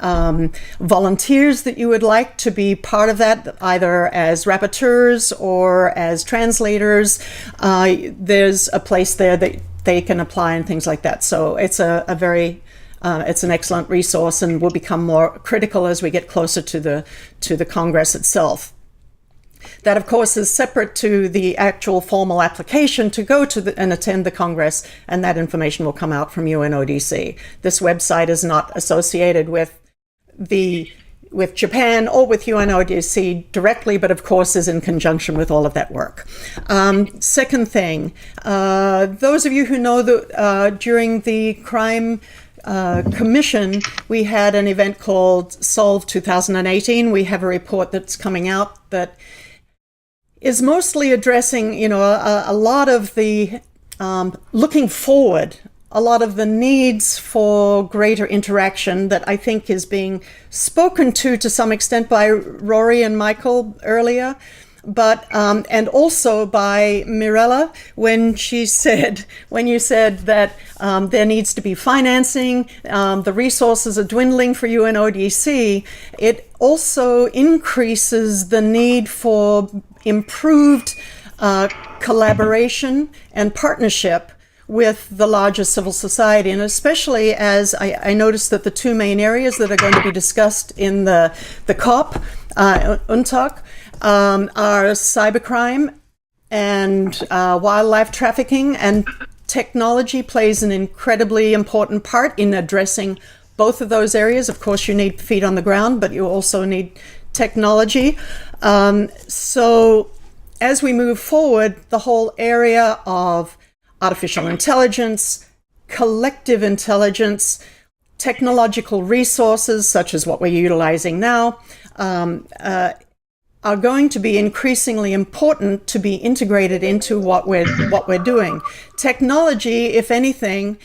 volunteers that you would like to be part of that, either as rapporteurs or as translators, there's a place there that they can apply and things like that. So it's it's an excellent resource, and will become more critical as we get closer to the Congress itself. That, of course, is separate to the actual formal application to go to and attend the Congress, and that information will come out from UNODC. This website is not associated with Japan or with UNODC directly, but of course is in conjunction with all of that work. Second thing, those of you who know that during the crime commission, we had an event called Solve 2018. We have a report that's coming out that is mostly addressing, a lot of the looking forward, a lot of the needs for greater interaction that I think is being spoken to some extent by Rory and Michael earlier, but and also by Mirella when you said that there needs to be financing, the resources are dwindling for UNODC. It also increases the need for improved collaboration and partnership with the larger civil society, and especially as I noticed that the two main areas that are going to be discussed in the COP, UNTOC, are cybercrime and wildlife trafficking, and technology plays an incredibly important part in addressing both of those areas. Of course, you need feet on the ground, but you also need technology. So as we move forward, the whole area of artificial intelligence, collective intelligence, technological resources, such as what we're utilizing now, are going to be increasingly important to be integrated into what we're doing. Technology, if anything,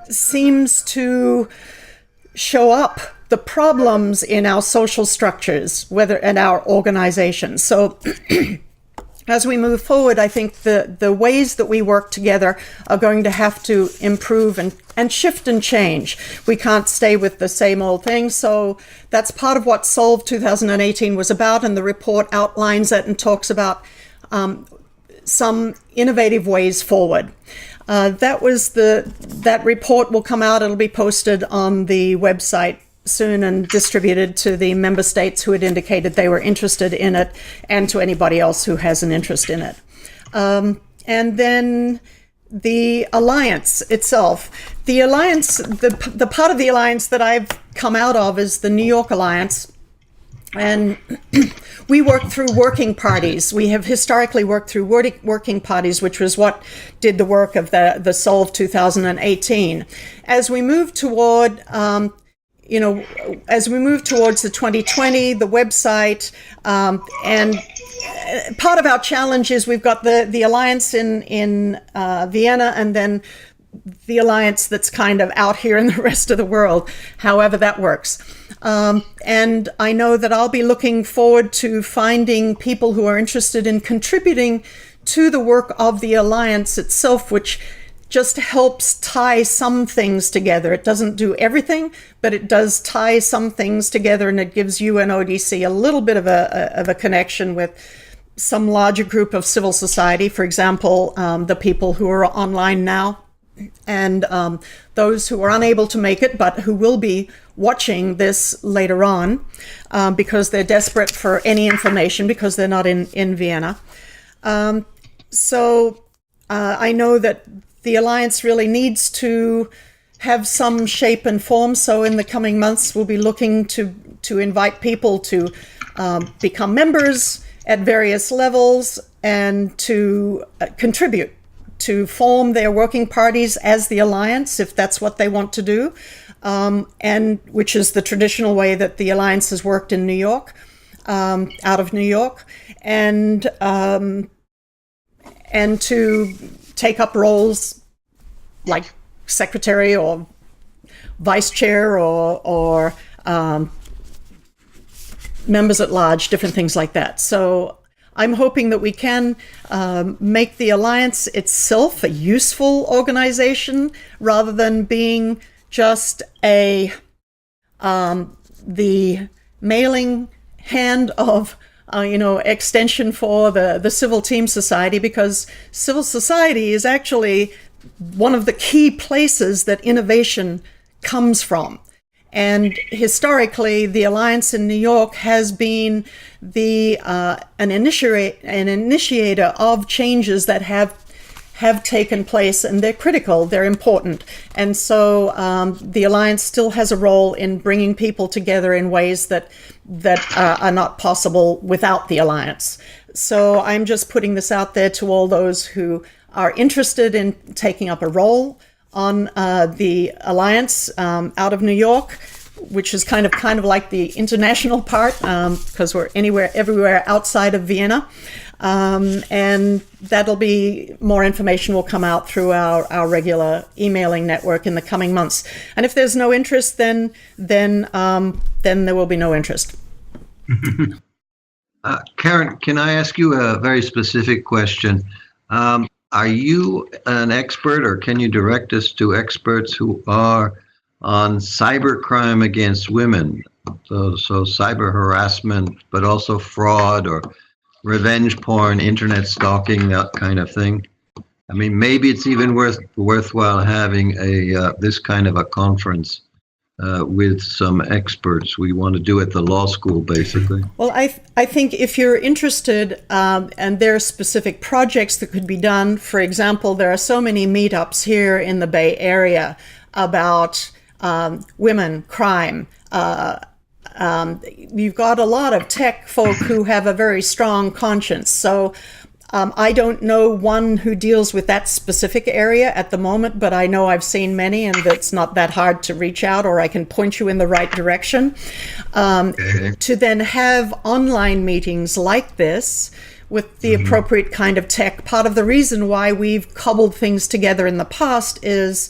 seems to show up the problems in our social structures, in our organizations. So as we move forward, I think the ways that we work together are going to have to improve and shift and change. We can't stay with the same old thing. So that's part of what Solve 2018 was about, and the report outlines it and talks about some innovative ways forward. That report will come out. It'll be posted on the website soon and distributed to the member states who had indicated they were interested in it, and to anybody else who has an interest in it. And then the alliance itself. The alliance, the part of the alliance that I've come out of is the New York Alliance. And we work through working parties. We have historically worked through working parties, which was what did the work of the Solve 2018. As we move toward, as we move towards the 2020, the website, and part of our challenge is we've got the alliance in Vienna, and then the alliance that's kind of out here in the rest of the world, however that works. And I know that I'll be looking forward to finding people who are interested in contributing to the work of the alliance itself, which just helps tie some things together. It doesn't do everything, but it does tie some things together, and it gives UNODC a little bit of a connection with some larger group of civil society. For example, the people who are online now, and those who are unable to make it, but who will be watching this later on because they're desperate for any information because they're not in Vienna. So I know that the Alliance really needs to have some shape and form. So in the coming months, we'll be looking to invite people to become members at various levels and to contribute, to form their working parties as the Alliance, if that's what they want to do, and which is the traditional way that the Alliance has worked in New York, out of New York, and to take up roles like secretary or vice chair or members at large, different things like that. So I'm hoping that we can make the Alliance itself a useful organization rather than being just the mailing hand of extension for the civil team society, because civil society is actually one of the key places that innovation comes from. And historically, the Alliance in New York has been an initiator of changes that have taken place, and they're critical, they're important. And so the Alliance still has a role in bringing people together in ways that are not possible without the Alliance. So I'm just putting this out there to all those who are interested in taking up a role on the Alliance out of New York, which is kind of like the international part, because we're everywhere outside of Vienna. And that'll be, more information will come out through our regular emailing network in the coming months. And if there's no interest, then there will be no interest. Karen, can I ask you a very specific question? Are you an expert, or can you direct us to experts who are on cybercrime against women? So cyber harassment, but also fraud or revenge porn, internet stalking, that kind of thing. I mean, maybe it's even worthwhile having this kind of a conference with some experts. We want to do it at the law school, basically. Well, I think if you're interested, and there are specific projects that could be done, for example, there are so many meetups here in the Bay Area about women, crime. You've got a lot of tech folk who have a very strong conscience. So I don't know one who deals with that specific area at the moment, but I know I've seen many, and it's not that hard to reach out, or I can point you in the right direction. To then have online meetings like this with the appropriate kind of tech. Part of the reason why we've cobbled things together in the past is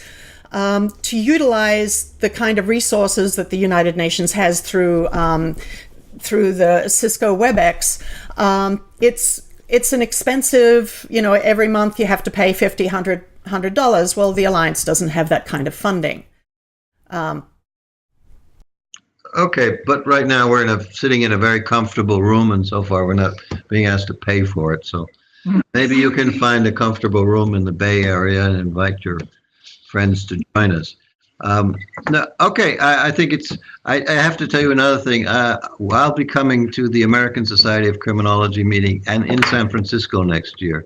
to utilize the kind of resources that the United Nations has through the Cisco WebEx. It's an expensive, every month you have to pay $50, $100. Well, the Alliance doesn't have that kind of funding. Okay, but right now we're sitting in a very comfortable room, and so far we're not being asked to pay for it. So Maybe you can find a comfortable room in the Bay Area and invite your friends to join us. No, okay, I think it's, I have to tell you another thing. I'll be coming to the American Society of Criminology meeting and in San Francisco next year.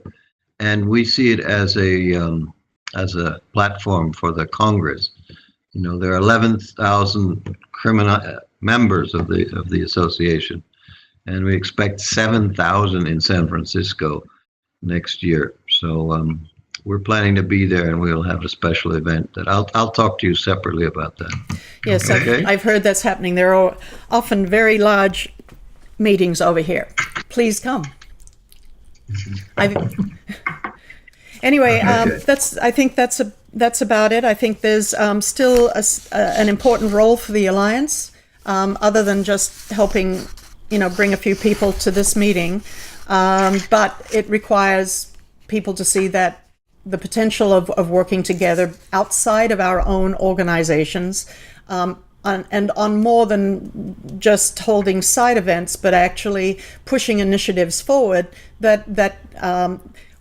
And we see it as a platform for the Congress. You know, there are 11,000 members of the association, and we expect 7,000 in San Francisco next year. So we're planning to be there, and we'll have a special event that I'll talk to you separately about that. Yes, okay? I've heard that's happening. There are often very large meetings over here. Please come. Anyway, I think that's about it. I think there's still an important role for the Alliance, other than just helping, bring a few people to this meeting. But it requires people to see that the potential of working together outside of our own organizations, and on more than just holding side events, but actually pushing initiatives forward that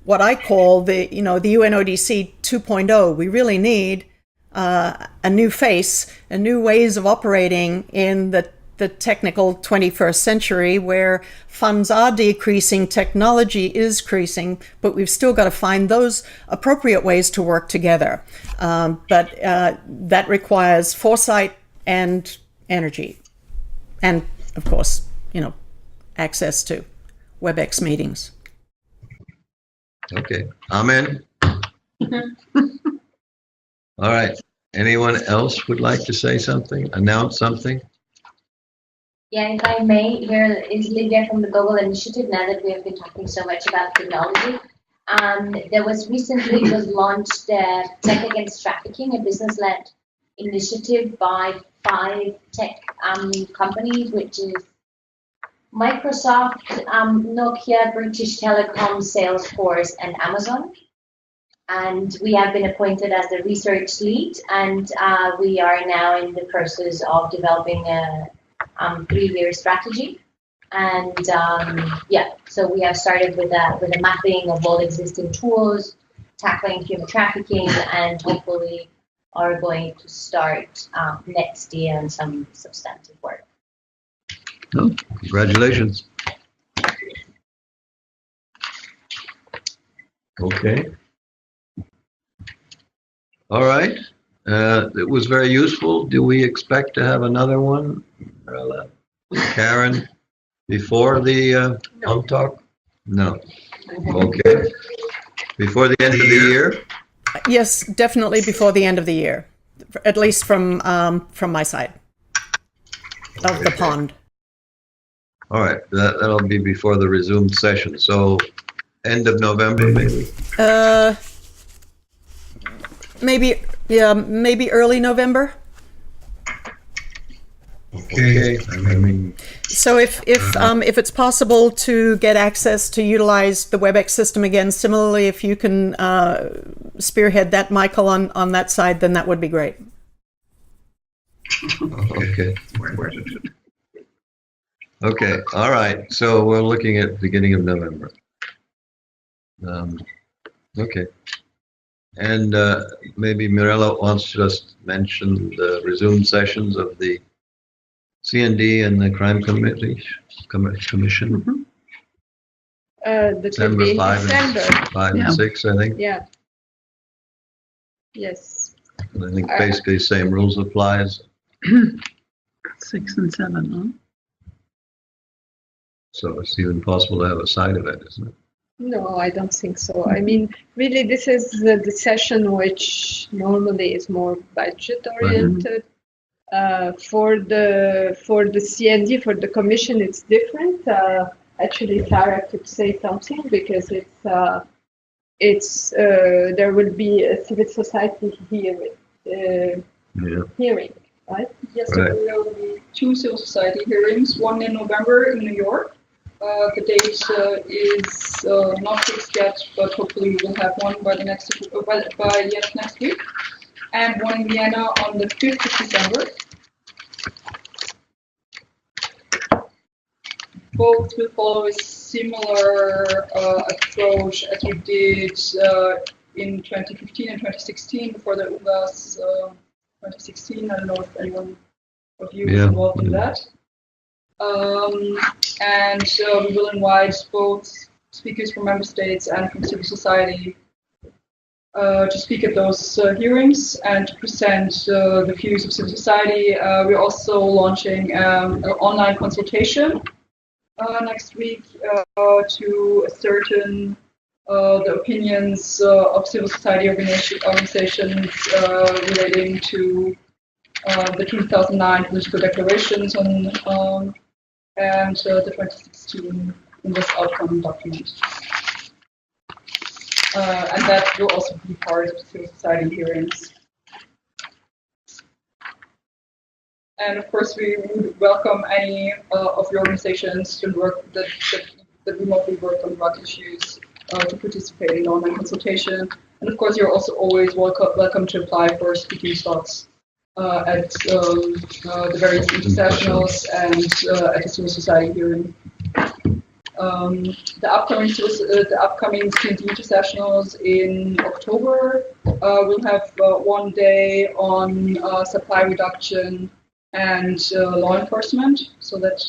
what I call the UNODC 2.0. We really need a new face, a new ways of operating in the technical 21st century, where funds are decreasing, technology is increasing, but we've still got to find those appropriate ways to work together. But that requires foresight and energy, and of course, access to WebEx meetings. Okay. Amen. All right. Anyone else would like to say something? Announce something? Yeah, if I may, here is Lydia from the Global Initiative. Now that we have been talking so much about technology, there was recently launched Tech Against Trafficking, a business-led initiative by 5 tech companies, which is Microsoft, Nokia, British Telecom, Salesforce, and Amazon. And we have been appointed as the research lead, and we are now in the process of developing a 3-year strategy. And so we have started with a mapping of all existing tools, tackling human trafficking, and hopefully are going to start next year on some substantive work. Oh, congratulations. Okay. All right. It was very useful. Do we expect to have another one, Karen, before the talk? No. Okay. Before the end of the year? Yes, definitely before the end of the year, at least from my side of the pond. All right, that'll be before the resumed session. So end of November, maybe? Maybe early November. Okay. I mean, so if it's possible to get access to utilize the WebEx system again, similarly, if you can spearhead that, Michael, on that side, then that would be great. Okay. Okay, all right. So we're looking at beginning of November. Okay. And maybe Mirella wants to just mention the resumed sessions of the CND and the Crime Commission. December 5 and 6, I think. Yeah. Yes. And I think basically same rules applies. 6 and 7, huh? So it's even possible to have a side event, isn't it? No, I don't think so. I mean, really, this is the session which normally is more budget oriented. For the CND, for the commission, it's different. Actually, Sarah could say something because there will be a civil society hearing, right? Yes, there will be 2 civil society hearings, one in November in New York. The date is not fixed yet, but hopefully we'll have one by the end of next week, and one in Vienna on the 5th of December. Both will follow a similar approach as we did in 2015 and 2016 before the UNGAS 2016. I don't know if anyone of you is involved in that. And we will invite both speakers from member states and from civil society to speak at those hearings and to present the views of civil society. We're also launching an online consultation next week to ascertain the opinions of civil society organizations relating to the 2009 political declarations and the 2016 English outcome document. And that will also be part of the civil society hearings. And of course, we would welcome any of your organizations to work that remotely work on drug issues to participate in the online consultation. And of course, you're also always welcome to apply for speaking slots at the various intersessionals and at the civil society hearing. The upcoming CNT intersessionals in October will have one day on supply reduction and law enforcement, so that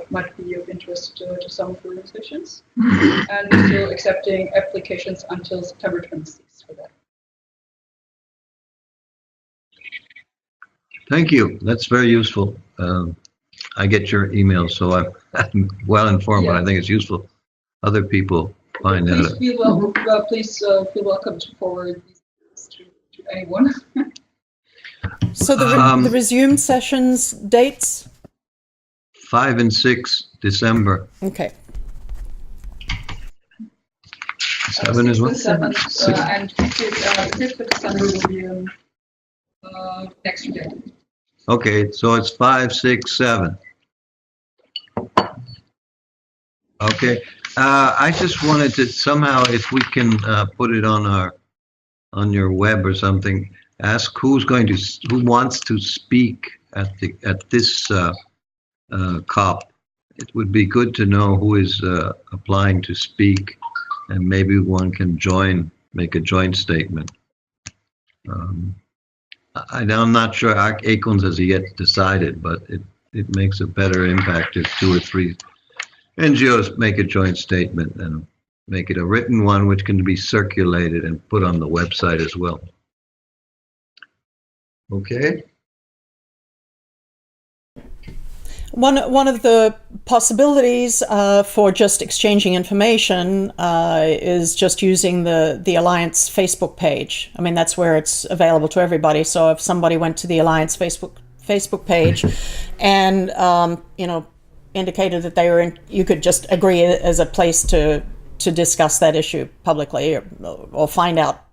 might be of interest to some of the organizations. And we're still accepting applications until September 26th for that. Thank you. That's very useful. I get your emails, so I'm well informed, but I think it's useful. Other people find Please out. feel welcome to forward these to anyone. So the resumed sessions dates? 5 and 6 December. Okay. 7 as well? 7, and 5th of December will be next day. Okay, so it's 5, 6, 7. Okay, I just wanted to somehow, if we can put it on your web or something, ask who wants to speak at this COP. It would be good to know who is applying to speak, and maybe one can make a joint statement. I'm not sure Acorns has yet decided, but it makes a better impact if 2 or 3 NGOs make a joint statement and make it a written one which can be circulated and put on the website as well. Okay. One of the possibilities for just exchanging information is just using the Alliance Facebook page. I mean, that's where it's available to everybody. So if somebody went to the Alliance Facebook page and indicated that they were in, you could just agree as a place to discuss that issue publicly or find out.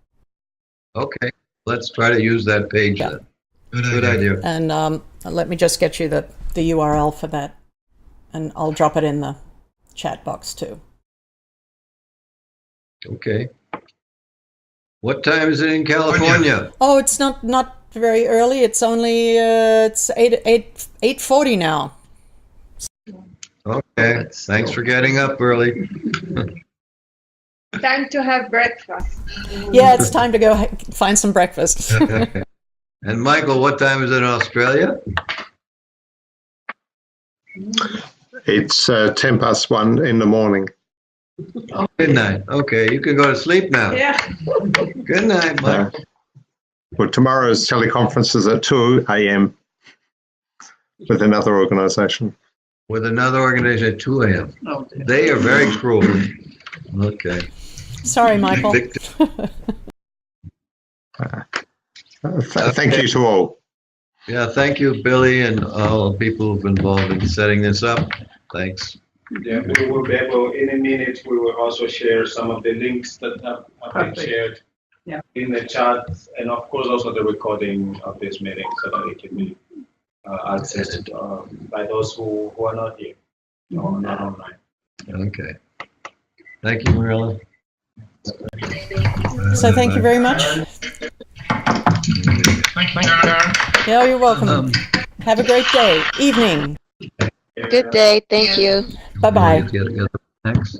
Okay, let's try to use that page. Yeah. Good idea. And let me just get you the URL for that, and I'll drop it in the chat box too. Okay. What time is it in California? Oh, it's not very early. It's only it's 8:40 now. Okay. Thanks for getting up early. Time to have breakfast. Yeah, it's time to go find some breakfast. And Michael, what time is it in Australia? It's 1:10 in the morning. Oh, good night. Okay, you can go to sleep now. Yeah. Good night, Michael. Well, tomorrow's teleconference is at 2 a.m. with another organisation. With another organization at 2 a.m. Oh, They are very cruel. Okay. Sorry, Michael. Thank you to all. Yeah, thank you, Billy, and all the people who've been involved in setting this up. Thanks. Yeah, we will be able, in a minute, we will also share some of the links that have been shared in the chat, and of course also the recording of this meeting so that it can be accessed by those who are not here, or not online. Okay. Thank you, Marilla. So thank you very much. Thank you, Karen. Yeah, you're welcome. Have a great day, evening. Good day. Thank you. Bye-bye. Thanks.